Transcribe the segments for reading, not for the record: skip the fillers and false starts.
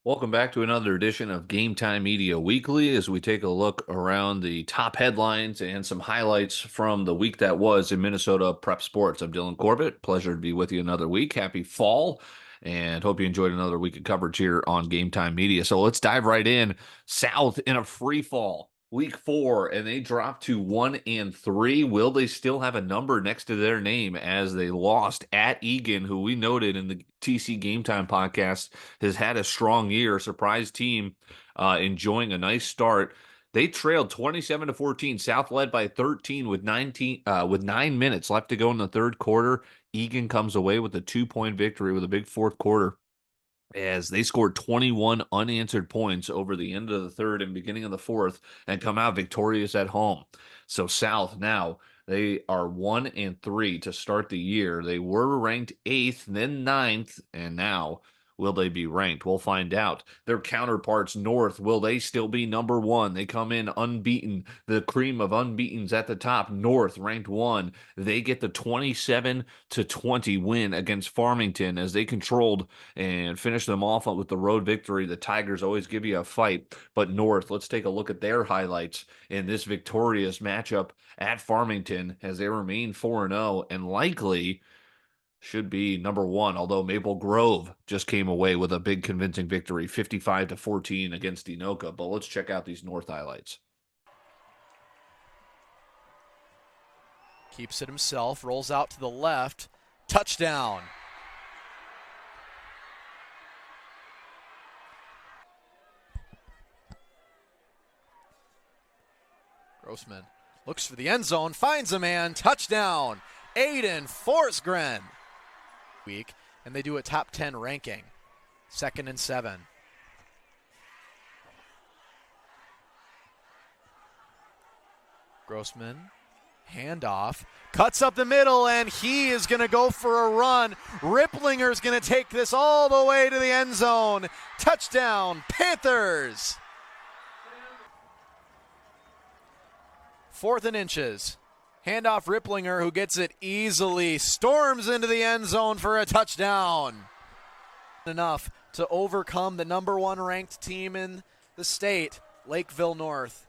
Welcome back to another edition of GameTime Media Weekly as we take a look around the top headlines and some highlights from the week that was in Minnesota prep sports. I'm Dylan Corbett. Pleasure to be with you another week. Happy fall, and hope you enjoyed another week of coverage here on GameTime Media. So let's dive right in. South in a free fall. Week 4, and they dropped to 1-3. Will they still have a number next to their name as they lost at Egan, who we noted in the TC Game Time podcast has had a strong year, surprise team, enjoying a nice start. They trailed 27-14. South led by 13 with 9 minutes left to go in the third quarter. Egan comes away with a 2-point victory with a big fourth quarter, as they scored 21 unanswered points over the end of the third and beginning of the fourth and come out victorious at home. So South now, they are 1-3 to start the year. They were ranked 8th, then 9th, and now will they be ranked? We'll find out. Their counterparts North, will they still be number 1? They come in unbeaten, the cream of unbeatens at the top. North ranked 1. They get the 27-20 win against Farmington as they controlled and finished them off with the road victory. The Tigers always give you a fight, but North, let's take a look at their highlights in this victorious matchup at Farmington as they remain 4-0 and likely should be number 1, although Maple Grove just came away with a big convincing victory, 55-14 against Minnetonka. But let's check out these North highlights. Keeps it himself, rolls out to the left, touchdown. Grossman looks for the end zone, finds a man, touchdown. Eden Forsgren. Week, and they do a top 10 ranking. 2nd and 7. Grossman, handoff, cuts up the middle, and he is going to go for a run. Ripplinger's going to take this all the way to the end zone. Touchdown, Panthers. 4th and inches. Handoff Ripplinger, who gets it easily, storms into the end zone for a touchdown. Enough to overcome the number 1 ranked team in the state, Lakeville North.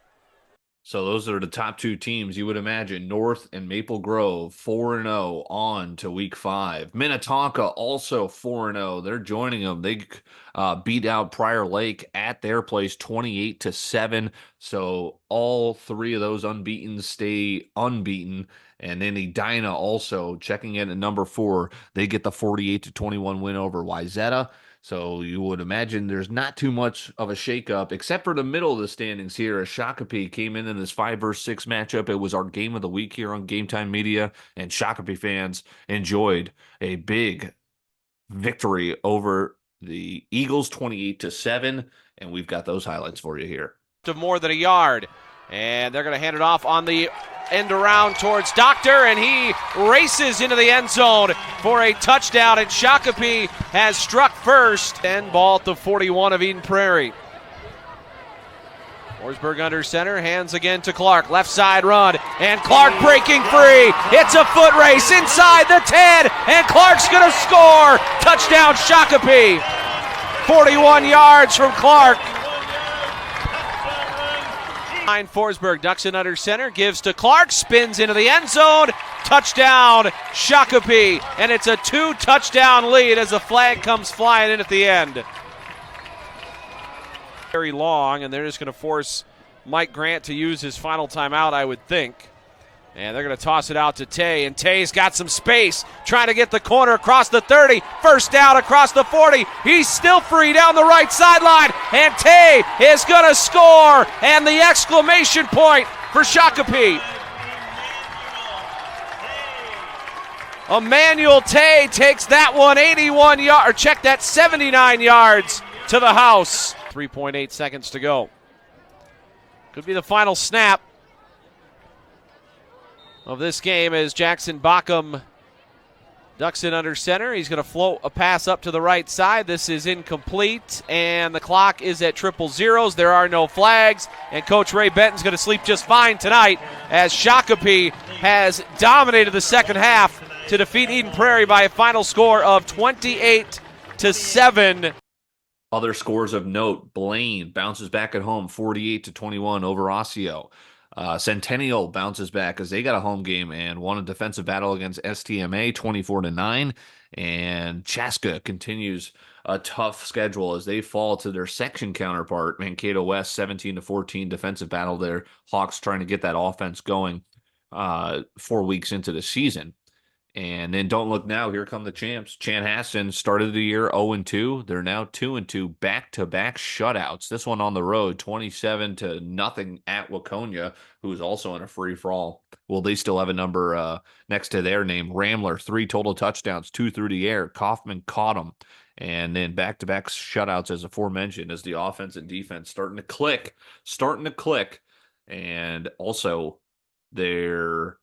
So those are the top 2 teams you would imagine. North and Maple Grove 4-0 on to week 5. Minnetonka also 4-0. They're joining them. They beat out Prior Lake at their place 28-7. So all 3 of those unbeaten stay unbeaten. And then Edina also checking in at number 4. They get the 48-21 win over Wayzata. So you would imagine there's not too much of a shakeup, except for the middle of the standings here. As Shakopee came in this 5-6 matchup, it was our game of the week here on Game Time Media, and Shakopee fans enjoyed a big victory over the Eagles, 28-7, and we've got those highlights for you here. Of more than a yard, and they're going to hand it off on the end around towards Doctor, and he races into the end zone for a touchdown, and Shakopee has struck first. And ball at the 41 of Eden Prairie. Forsberg under center, hands again to Clark, left side run, and Clark breaking free. It's a foot race inside the 10, and Clark's going to score. Touchdown Shakopee. 41 yards from Clark. Forsberg ducks in under center, gives to Clark, spins into the end zone, touchdown Shakopee, and it's a 2-touchdown lead as the flag comes flying in at the end. Very long, and they're just going to force Mike Grant to use his final timeout, I would think. And they're going to toss it out to Tay, and Tay's got some space, trying to get the corner across the 30, first down across the 40. He's still free down the right sideline, and Tay is going to score, and the exclamation point for Shakopee. Emmanuel Tay takes that one 81 yards, or check that, 79 yards to the house. 3.8 seconds to go. Could be the final snap of this game as Jackson Bockham ducks in under center. He's going to float a pass up to the right side. This is incomplete, and the clock is at 000. There are no flags, and Coach Ray Benton's going to sleep just fine tonight as Shakopee has dominated the second half to defeat Eden Prairie by a final score of 28-7. Other scores of note: Blaine bounces back at home 48-21 over Osseo. Centennial bounces back as they got a home game and won a defensive battle against STMA 24-9. And Chaska continues a tough schedule as they fall to their section counterpart, Mankato West 17-14 defensive battle there. Hawks trying to get that offense going 4 weeks into the season. And then don't look now. Here come the champs. Chanhassen started the year 0-2. They're now 2-2, back-to-back shutouts. This one on the road, 27-0 at Waconia, who's also in a free for all. Well, they still have a number next to their name. Ramler, 3 total touchdowns, 2 through the air. Kaufman caught them. And then back-to-back shutouts, as aforementioned, as the offense and defense starting to click. And also, they're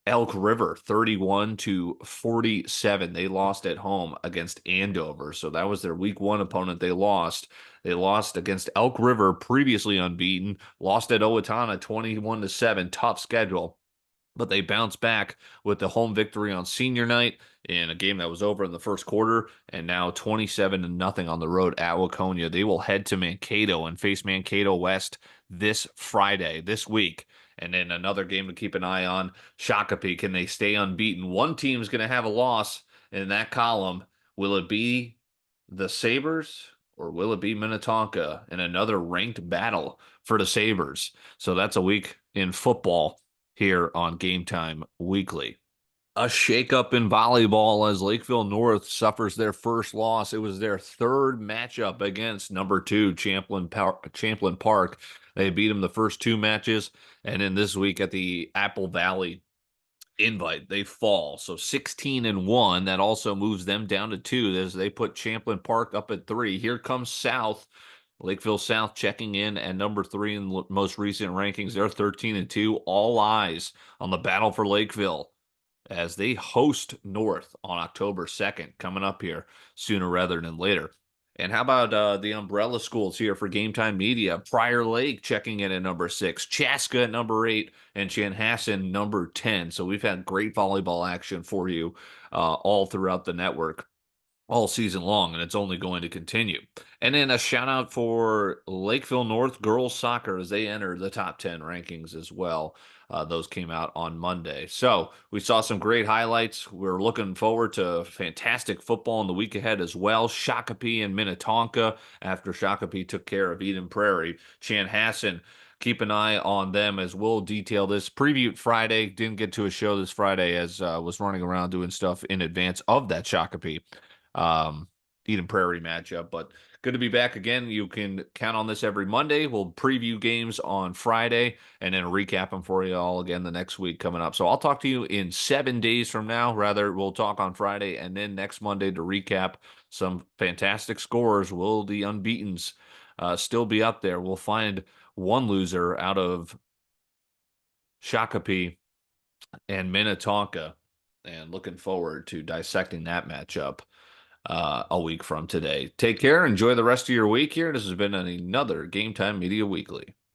Elk River 31-47. They lost at home against Andover. So that was their week 1 opponent they lost. They lost against Elk River, previously unbeaten, lost at Owatonna 21-7. Tough schedule. But they bounced back with the home victory on senior night in a game that was over in the first quarter, and now 27-0 on the road at Waconia. They will head to Mankato and face Mankato West this Friday, this week. And then another game to keep an eye on, Shakopee. Can they stay unbeaten? One team's going to have a loss in that column. Will it be the Sabres or will it be Minnetonka in another ranked battle for the Sabres? So that's a week in football here on Game Time Weekly. A shakeup in volleyball as Lakeville North suffers their first loss. It was their third matchup against number 2 Champlain Park. They beat them the first 2 matches, and then this week at the Apple Valley Invite, they fall. So 16-1. That also moves them down to 2 as they put Champlain Park up at 3. Here comes South. Lakeville South checking in at number 3 in the most recent rankings. They're 13-2. All eyes on the battle for Lakeville as they host North on October 2nd, coming up here sooner rather than later. And how about the umbrella schools here for Game Time Media? Prior Lake checking in at number 6, Chaska at number 8, and Chanhassen number 10. So we've had great volleyball action for you all throughout the network all season long, and it's only going to continue. And then a shout out for Lakeville North girls soccer as they enter the top 10 rankings as well. Those came out on Monday. So we saw some great highlights. We're looking forward to fantastic football in the week ahead as well. Shakopee and Minnetonka after Shakopee took care of Eden Prairie. Chanhassen, keep an eye on them as we'll detail this. Preview Friday. Didn't get to a show this Friday as was running around doing stuff in advance of that Shakopee Eden Prairie matchup, but good to be back again. You can count on this every Monday. We'll preview games on Friday and then recap them for you all again the next week coming up. So I'll talk to you in 7 days from now. Rather, we'll talk on Friday and then next Monday to recap some fantastic scores. Will the unbeatens still be up there? We'll find one loser out of Shakopee and Minnetonka, and looking forward to dissecting that matchup a week from today. Take care. Enjoy the rest of your week here. This has been another Game Time Media Weekly.